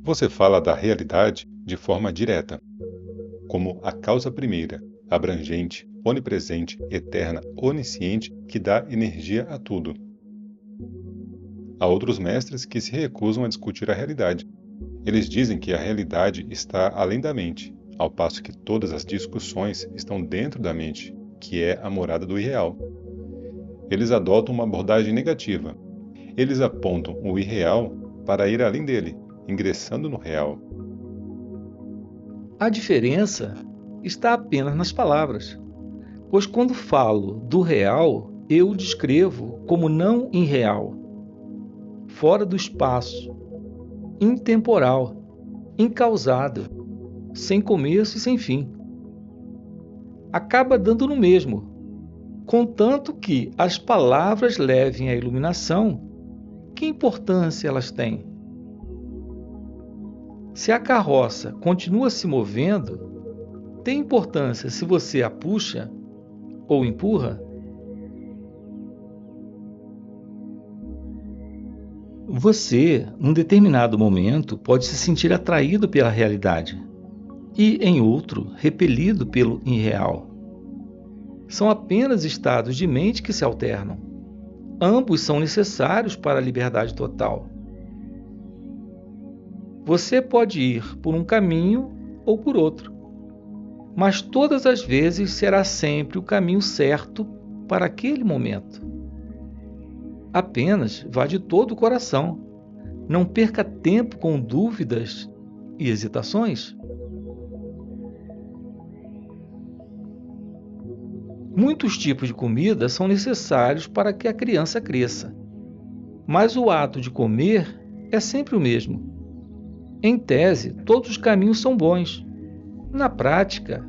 Você fala da realidade de forma direta, como a causa primeira, abrangente, onipresente, eterna, onisciente, que dá energia a tudo. Há outros mestres que se recusam a discutir a realidade. Eles dizem que a realidade está além da mente, ao passo que todas as discussões estão dentro da mente, que é a morada do irreal. Eles adotam uma abordagem negativa. Eles apontam o irreal para ir além dele, ingressando no real. A diferença está apenas nas palavras, pois quando falo do real, eu o descrevo como não irreal, fora do espaço, intemporal, incausado, sem começo e sem fim. Acaba dando no mesmo, contanto que as palavras levem à iluminação, que importância elas têm? Se a carroça continua se movendo, tem importância se você a puxa ou empurra? Você, num determinado momento, pode se sentir atraído pela realidade e, em outro, repelido pelo irreal. São apenas estados de mente que se alternam. Ambos são necessários para a liberdade total. Você pode ir por um caminho ou por outro, mas todas as vezes será sempre o caminho certo para aquele momento. Apenas vá de todo o coração. Não perca tempo com dúvidas e hesitações. Muitos tipos de comida são necessários para que a criança cresça, mas o ato de comer é sempre o mesmo. Em tese, todos os caminhos são bons. Na prática,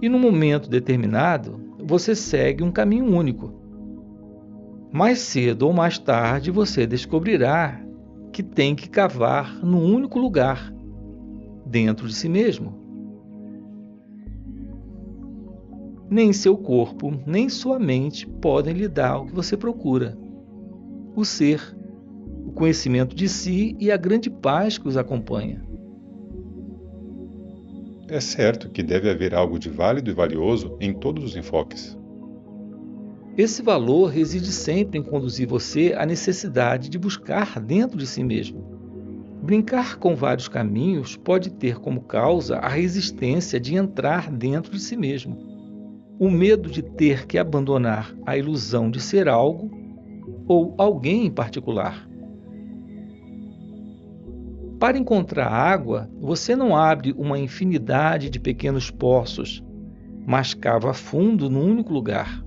e num momento determinado, você segue um caminho único. Mais cedo ou mais tarde, você descobrirá que tem que cavar num único lugar, dentro de si mesmo. Nem seu corpo, nem sua mente podem lhe dar o que você procura. O ser, o conhecimento de si e a grande paz que os acompanha. É certo que deve haver algo de válido e valioso em todos os enfoques. Esse valor reside sempre em conduzir você à necessidade de buscar dentro de si mesmo. Brincar com vários caminhos pode ter como causa a resistência de entrar dentro de si mesmo. O medo de ter que abandonar a ilusão de ser algo ou alguém em particular. Para encontrar água, você não abre uma infinidade de pequenos poços, mas cava fundo num único lugar.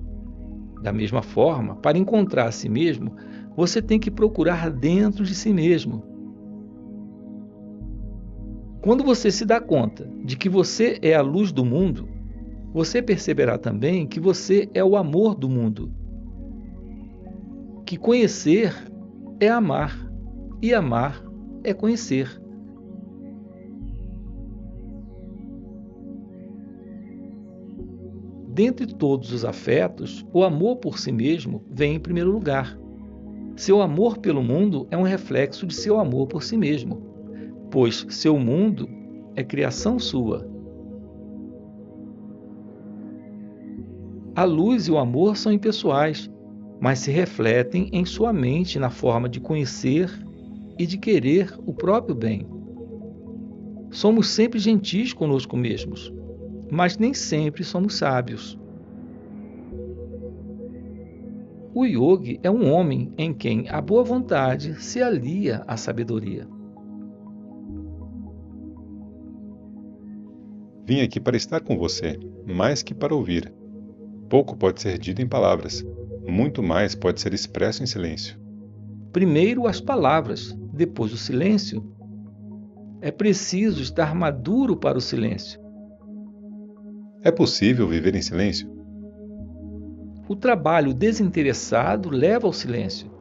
Da mesma forma, para encontrar a si mesmo, você tem que procurar dentro de si mesmo. Quando você se dá conta de que você é a luz do mundo, você perceberá também que você é o amor do mundo. Que conhecer é amar, e amar é conhecer. Dentre todos os afetos, o amor por si mesmo vem em primeiro lugar. Seu amor pelo mundo é um reflexo de seu amor por si mesmo, pois seu mundo é criação sua. A luz e o amor são impessoais, mas se refletem em sua mente na forma de conhecer e de querer o próprio bem. Somos sempre gentis conosco mesmos, mas nem sempre somos sábios. O yogi é um homem em quem a boa vontade se alia à sabedoria. Vim aqui para estar com você, mais que para ouvir. Pouco pode ser dito em palavras, muito mais pode ser expresso em silêncio. Primeiro as palavras, depois o silêncio. É preciso estar maduro para o silêncio. É possível viver em silêncio? O trabalho desinteressado leva ao silêncio.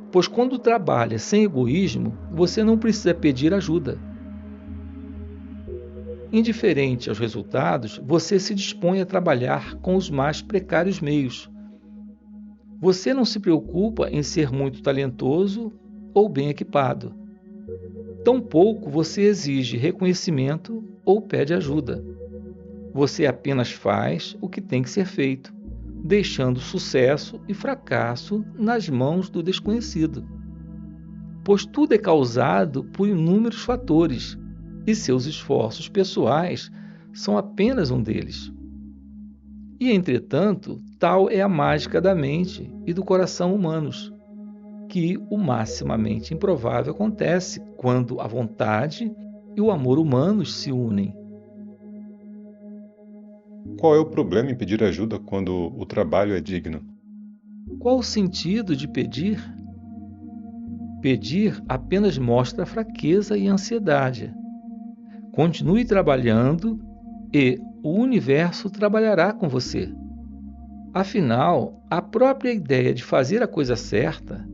Pois quando trabalha sem egoísmo, você não precisa pedir ajuda. Indiferente aos resultados, você se dispõe a trabalhar com os mais precários meios. Você não se preocupa em ser muito talentoso ou bem equipado. Tampouco você exige reconhecimento ou pede ajuda. Você apenas faz o que tem que ser feito, deixando sucesso e fracasso nas mãos do desconhecido. Pois tudo é causado por inúmeros fatores, e seus esforços pessoais são apenas um deles. E, entretanto, tal é a mágica da mente e do coração humanos, que o maximamente improvável acontece quando a vontade e o amor humanos se unem. Qual é o problema em pedir ajuda quando o trabalho é digno? Qual o sentido de pedir? Pedir apenas mostra fraqueza e ansiedade. Continue trabalhando e o universo trabalhará com você. Afinal, a própria ideia de fazer a coisa certa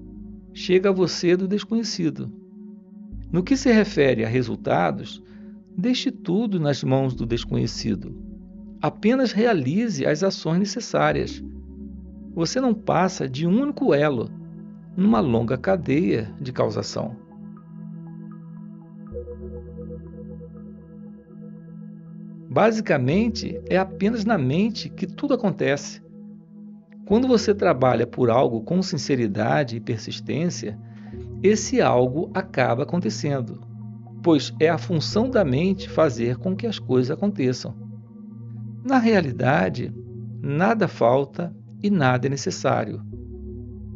chega a você do desconhecido. No que se refere a resultados, deixe tudo nas mãos do desconhecido. Apenas realize as ações necessárias. Você não passa de um único elo numa longa cadeia de causação. Basicamente, é apenas na mente que tudo acontece. Quando você trabalha por algo com sinceridade e persistência, esse algo acaba acontecendo, pois é a função da mente fazer com que as coisas aconteçam. Na realidade, nada falta e nada é necessário.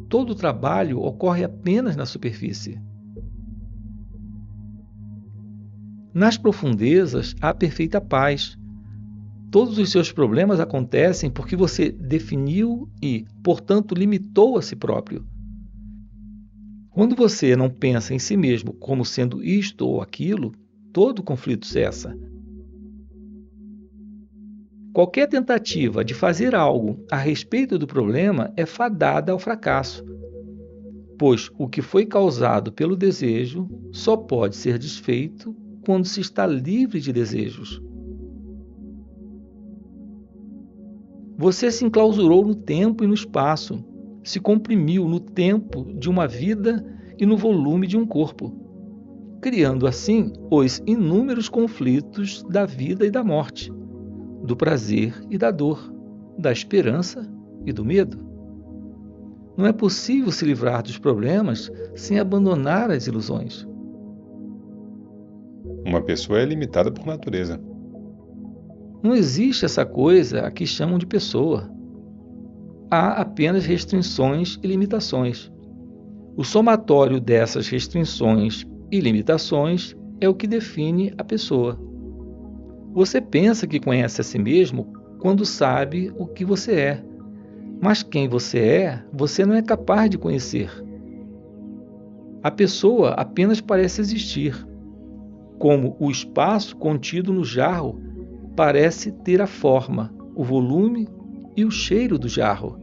Todo o trabalho ocorre apenas na superfície. Nas profundezas há perfeita paz. Todos os seus problemas acontecem porque você definiu e, portanto, limitou a si próprio. Quando você não pensa em si mesmo como sendo isto ou aquilo, todo conflito cessa. Qualquer tentativa de fazer algo a respeito do problema é fadada ao fracasso, pois o que foi causado pelo desejo só pode ser desfeito quando se está livre de desejos. Você se enclausurou no tempo e no espaço, se comprimiu no tempo de uma vida e no volume de um corpo, criando assim os inúmeros conflitos da vida e da morte, do prazer e da dor, da esperança e do medo. Não é possível se livrar dos problemas sem abandonar as ilusões. Uma pessoa é limitada por natureza. Não existe essa coisa a que chamam de pessoa. Há apenas restrições e limitações. O somatório dessas restrições e limitações é o que define a pessoa. Você pensa que conhece a si mesmo quando sabe o que você é, mas quem você é, você não é capaz de conhecer. A pessoa apenas parece existir, como o espaço contido no jarro parece ter a forma, o volume e o cheiro do jarro.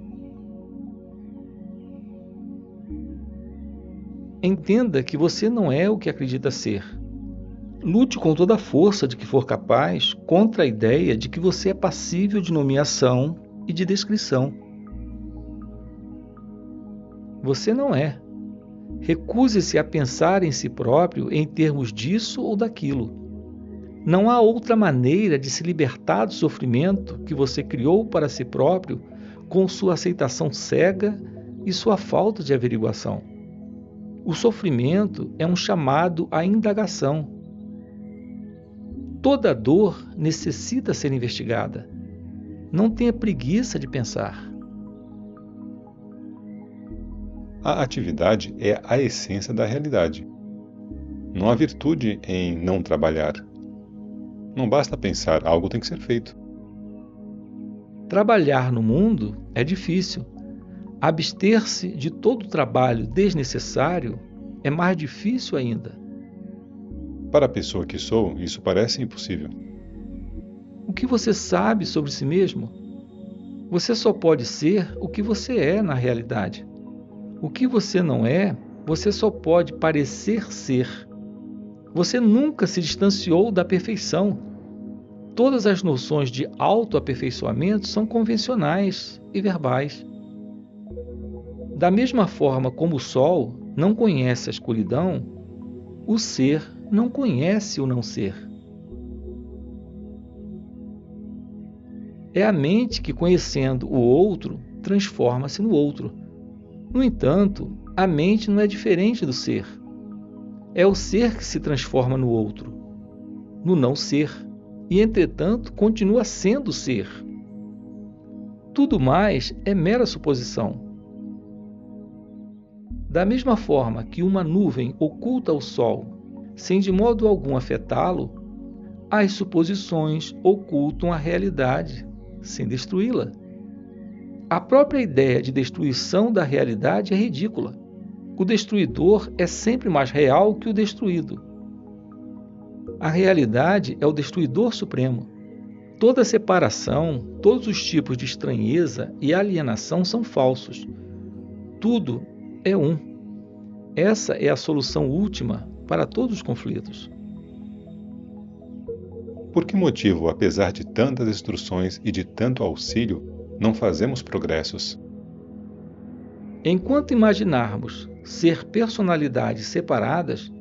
Entenda que você não é o que acredita ser. Lute com toda a força de que for capaz contra a ideia de que você é passível de nomeação e de descrição. Você não é. Recuse-se a pensar em si próprio em termos disso ou daquilo. Não há outra maneira de se libertar do sofrimento que você criou para si próprio com sua aceitação cega e sua falta de averiguação. O sofrimento é um chamado à indagação. Toda dor necessita ser investigada. Não tenha preguiça de pensar. A atividade é a essência da realidade. Não há virtude em não trabalhar. Não basta pensar, algo tem que ser feito. Trabalhar no mundo é difícil. Abster-se de todo trabalho desnecessário é mais difícil ainda. Para a pessoa que sou, isso parece impossível. O que você sabe sobre si mesmo? Você só pode ser o que você é na realidade. O que você não é, você só pode parecer ser. Você nunca se distanciou da perfeição. Todas as noções de autoaperfeiçoamento são convencionais e verbais. Da mesma forma como o Sol não conhece a escuridão, o ser não conhece o não ser. É a mente que, conhecendo o outro, transforma-se no outro. No entanto, a mente não é diferente do ser. É o ser que se transforma no outro, no não ser, e, entretanto, continua sendo ser. Tudo mais é mera suposição. Da mesma forma que uma nuvem oculta o sol, sem de modo algum afetá-lo, as suposições ocultam a realidade, sem destruí-la. A própria ideia de destruição da realidade é ridícula. O destruidor é sempre mais real que o destruído. A realidade é o destruidor supremo. Toda separação, todos os tipos de estranheza e alienação são falsos. Tudo é um. Essa é a solução última para todos os conflitos. Por que motivo, apesar de tantas instruções e de tanto auxílio, não fazemos progressos? Enquanto imaginarmos ser personalidades separadas,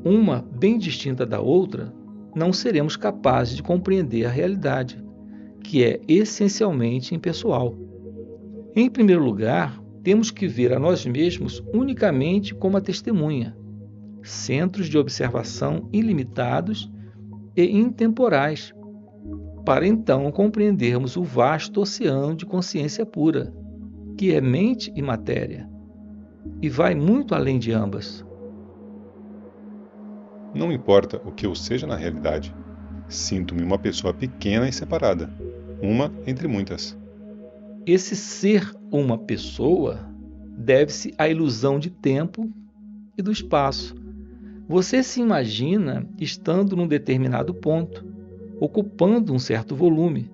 uma bem distinta da outra, não seremos capazes de compreender a realidade, que é essencialmente impessoal. Em primeiro lugar, temos que ver a nós mesmos unicamente como a testemunha, centros de observação ilimitados e intemporais, para então compreendermos o vasto oceano de consciência pura, que é mente e matéria, e vai muito além de ambas. Não importa o que eu seja na realidade, sinto-me uma pessoa pequena e separada, uma entre muitas. Esse ser uma pessoa deve-se à ilusão de tempo e do espaço. Você se imagina estando num determinado ponto, ocupando um certo volume.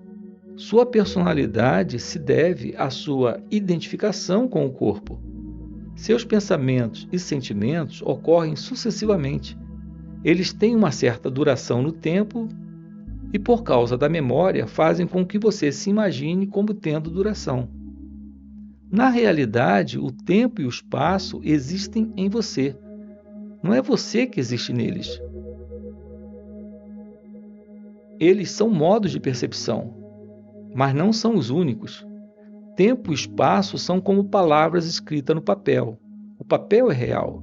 Sua personalidade se deve à sua identificação com o corpo. Seus pensamentos e sentimentos ocorrem sucessivamente. Eles têm uma certa duração no tempo e, por causa da memória, fazem com que você se imagine como tendo duração. Na realidade, o tempo e o espaço existem em você. Não é você que existe neles. Eles são modos de percepção, mas não são os únicos. Tempo e espaço são como palavras escritas no papel. O papel é real.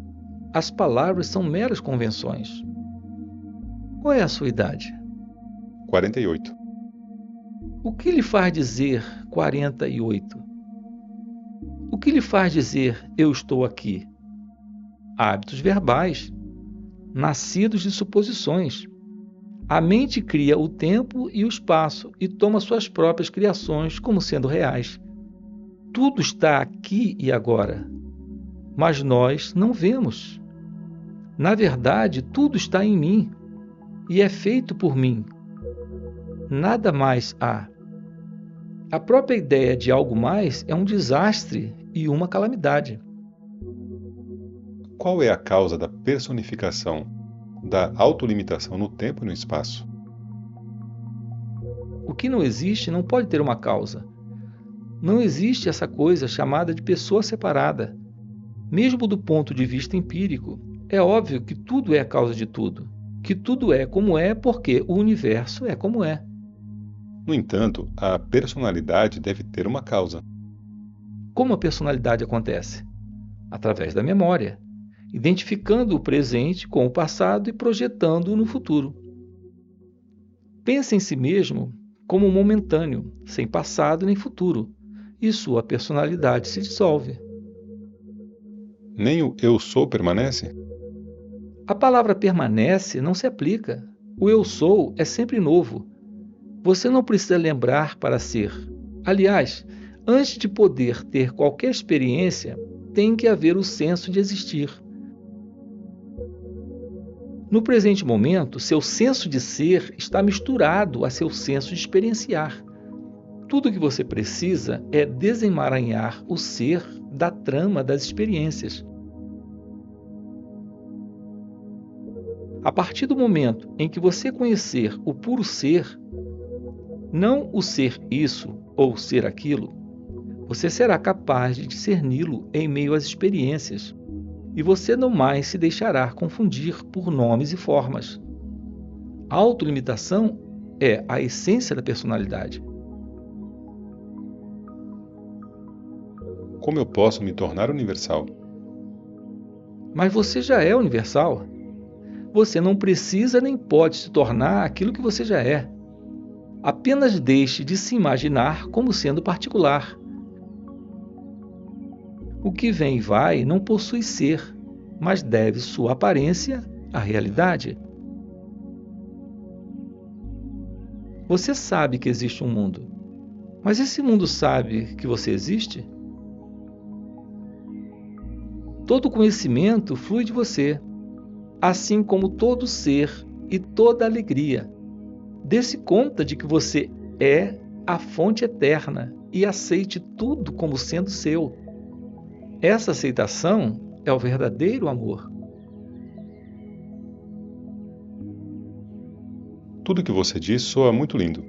As palavras são meras convenções. Qual é a sua idade? 48. O que lhe faz dizer 48? O que lhe faz dizer eu estou aqui? Hábitos verbais, nascidos de suposições. A mente cria o tempo e o espaço e toma suas próprias criações como sendo reais. Tudo está aqui e agora, mas nós não vemos. Na verdade, tudo está em mim e é feito por mim. Nada mais há. A própria ideia de algo mais é um desastre e uma calamidade. Qual é a causa da personificação, da autolimitação no tempo e no espaço? O que não existe não pode ter uma causa. Não existe essa coisa chamada de pessoa separada. Mesmo do ponto de vista empírico, é óbvio que tudo é a causa de tudo, que tudo é como é porque o universo é como é. No entanto, a personalidade deve ter uma causa. Como a personalidade acontece? Através da memória, identificando o presente com o passado e projetando-o no futuro. Pense em si mesmo como momentâneo, sem passado nem futuro, e sua personalidade se dissolve. Nem o eu sou permanece? A palavra permanece não se aplica. O eu sou é sempre novo. Você não precisa lembrar para ser. Aliás, antes de poder ter qualquer experiência, tem que haver o senso de existir. No presente momento, seu senso de ser está misturado a seu senso de experienciar. Tudo o que você precisa é desemaranhar o ser da trama das experiências. A partir do momento em que você conhecer o puro ser, não o ser isso ou ser aquilo, Você será capaz de discerni-lo em meio às experiências, e você não mais se deixará confundir por nomes e formas. A autolimitação é a essência da personalidade. Como eu posso me tornar universal? Mas você já é universal. Você não precisa nem pode se tornar aquilo que você já é. Apenas deixe de se imaginar como sendo particular. O que vem e vai não possui ser, mas deve sua aparência à realidade. Você sabe que existe um mundo, mas esse mundo sabe que você existe? Todo conhecimento flui de você, assim como todo ser e toda alegria. Dê-se conta de que você é a fonte eterna e aceite tudo como sendo seu. Essa aceitação é o verdadeiro amor. Tudo que você diz soa muito lindo.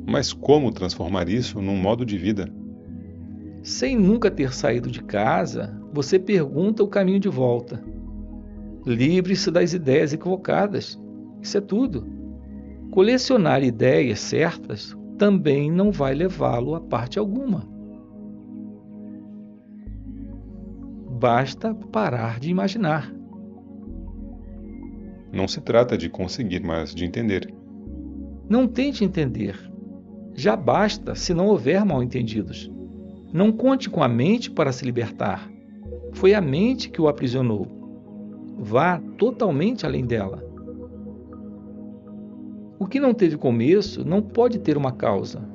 Mas como transformar isso num modo de vida? Sem nunca ter saído de casa, você pergunta o caminho de volta. Livre-se das ideias equivocadas. Isso é tudo. Colecionar ideias certas também não vai levá-lo a parte alguma. Basta parar de imaginar. Não se trata de conseguir, mas de entender. Não tente entender. Já basta se não houver mal-entendidos. Não conte com a mente para se libertar. Foi a mente que o aprisionou. Vá totalmente além dela. O que não teve começo não pode ter uma causa.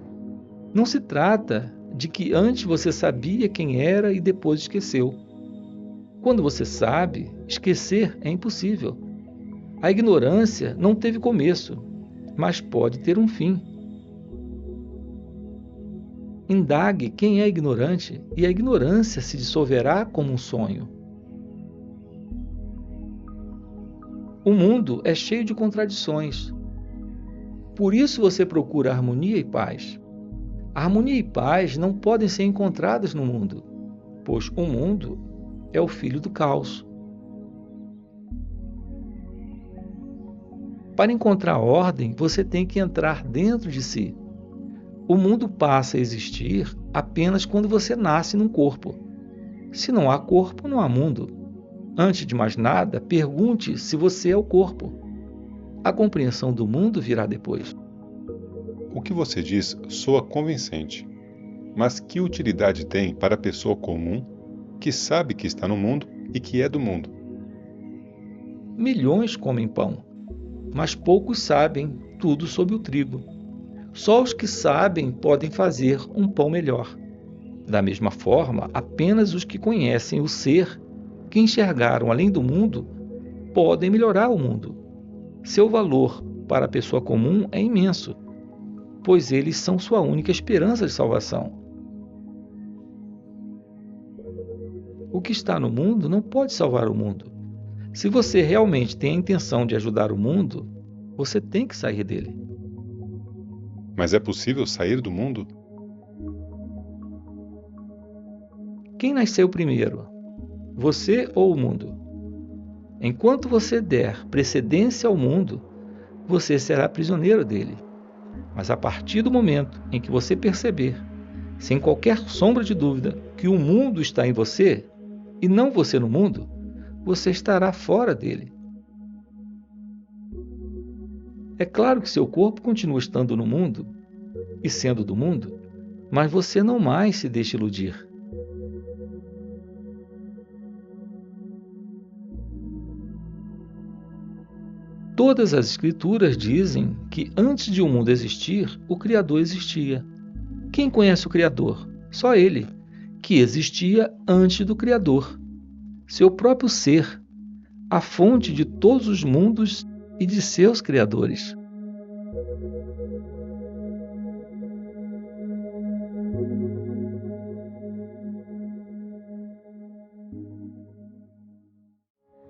Não se trata de que antes você sabia quem era e depois esqueceu. Quando você sabe, esquecer é impossível. A ignorância não teve começo, mas pode ter um fim. Indague quem é ignorante e a ignorância se dissolverá como um sonho. O mundo é cheio de contradições. Por isso você procura harmonia e paz. Harmonia e paz não podem ser encontradas no mundo, pois o mundo é o filho do caos. Para encontrar ordem, você tem que entrar dentro de si. O mundo passa a existir apenas quando você nasce num corpo. Se não há corpo, não há mundo. Antes de mais nada, pergunte se você é o corpo. A compreensão do mundo virá depois. O que você diz soa convincente. Mas que utilidade tem para a pessoa comum que sabe que está no mundo e que é do mundo? Milhões comem pão, mas poucos sabem tudo sobre o trigo. Só os que sabem podem fazer um pão melhor. Da mesma forma, apenas os que conhecem o ser, que enxergaram além do mundo, podem melhorar o mundo. Seu valor para a pessoa comum é imenso, pois eles são sua única esperança de salvação. O que está no mundo não pode salvar o mundo. Se você realmente tem a intenção de ajudar o mundo, você tem que sair dele. Mas é possível sair do mundo? Quem nasceu primeiro? Você ou o mundo? Enquanto você der precedência ao mundo, você será prisioneiro dele. Mas a partir do momento em que você perceber, sem qualquer sombra de dúvida, que o mundo está em você e não você no mundo, você estará fora dele. É claro que seu corpo continua estando no mundo e sendo do mundo, mas você não mais se deixa iludir. Todas as escrituras dizem que antes de o mundo existir, o Criador existia. Quem conhece o Criador? Só Ele, que existia antes do Criador. Seu próprio ser, a fonte de todos os mundos e de seus criadores.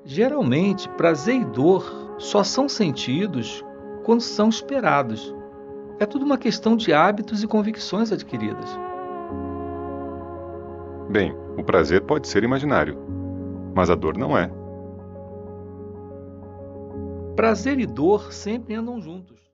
Geralmente, prazer e dor só são sentidos quando são esperados. É tudo uma questão de hábitos e convicções adquiridas. Bem, o prazer pode ser imaginário, mas a dor não é. Prazer e dor sempre andam juntos.